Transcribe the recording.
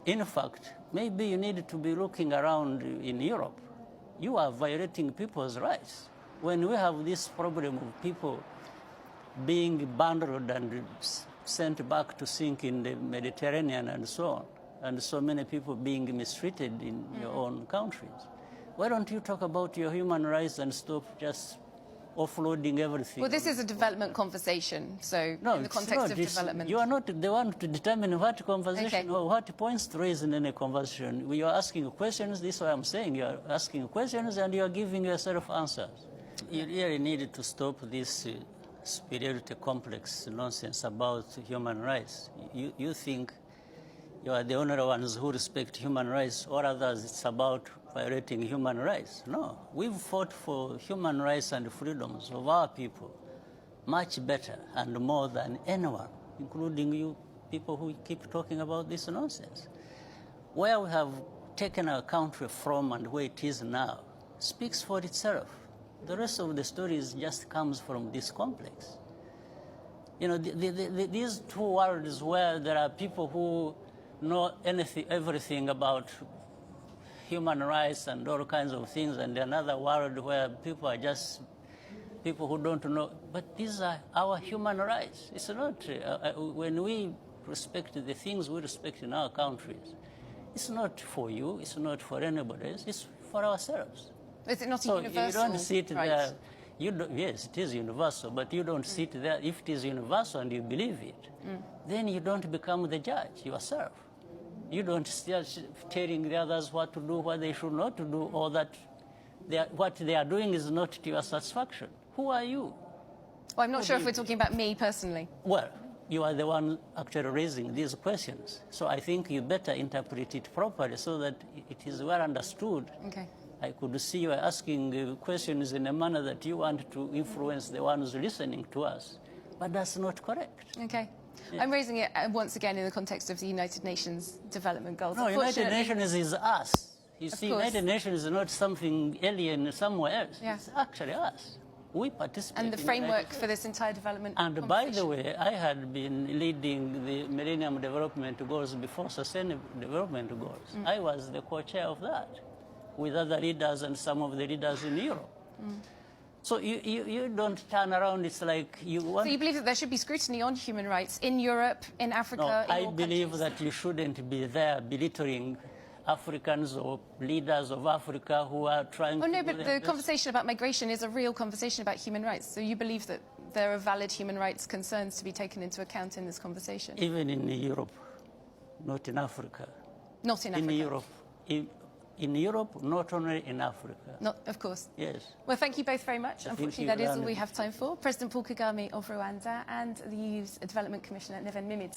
In fact, maybe you need to be looking around in Europe. You are violating people's rights. When we have this problem of people being bundled and sent back to sink in the Mediterranean and so on, and so many people being mistreated in your own countries, why don't you talk about your human rights and stop just offloading everything? Well, this is a development conversation, so no, in the context of development. You are not the one to determine what conversation or what points to raise in any conversation. You are asking questions, this is what I'm saying. You are asking questions and you are giving yourself answers. You really need to stop this superiority complex nonsense about human rights. You think you are the only ones who respect human rights, or others it's about violating human rights. No, we've fought for human rights and freedoms of our people much better and more than anyone, including you people who keep talking about this nonsense. Where we have taken our country from and where it is now speaks for itself. The rest of the stories just comes from this complex. You know, these two worlds where there are people who know everything about human rights and all kinds of things, and another world where people are just people who don't know. But these are our human rights. It's not, when we respect the things we respect in our countries, it's not for you, it's not for anybody else, it's for ourselves. Is it not so universal? You don't sit right. there. Yes, it is universal, but you don't sit there. If it is universal and you believe it, then you don't become the judge yourself. You don't start telling the others what to do, what they should not to do, or that what they are doing is not to your satisfaction. Who are you? Well, I'm not sure if we're talking about me personally. Well, you are the one actually raising these questions. So I think you better interpret it properly so that it is well understood. Okay. I could see you asking questions in a manner that you want to influence the ones listening to us. But that's not correct. Okay. Yeah. I'm raising it once again in the context of the United Nations Development Goals. No, United Nations is us. You see, United Nations is not something alien somewhere else. Yeah. It's actually us. We participate. And the framework for this entire development. And by the way, I had been leading the Millennium Development Goals before Sustainable Development Goals. I was the co-chair of that, with other leaders and some of the leaders in Europe. So you don't turn around, it's like you want... So you believe that there should be scrutiny on human rights in Europe, in Africa, No, I believe that you shouldn't be there belittling Africans or leaders of Africa who are trying to... Oh, no, but the conversation about migration is a real conversation about human rights. So you believe that there are valid human rights concerns to be taken into account in this conversation? Even in Europe, not in Africa. Not in Africa? In Europe. In Europe, not only in Africa. Not, of course. Yes. Well, thank you both very much. Unfortunately, that is all we have time for. President Paul Kagame of Rwanda and the EU's Development Commissioner, Neven Mimic.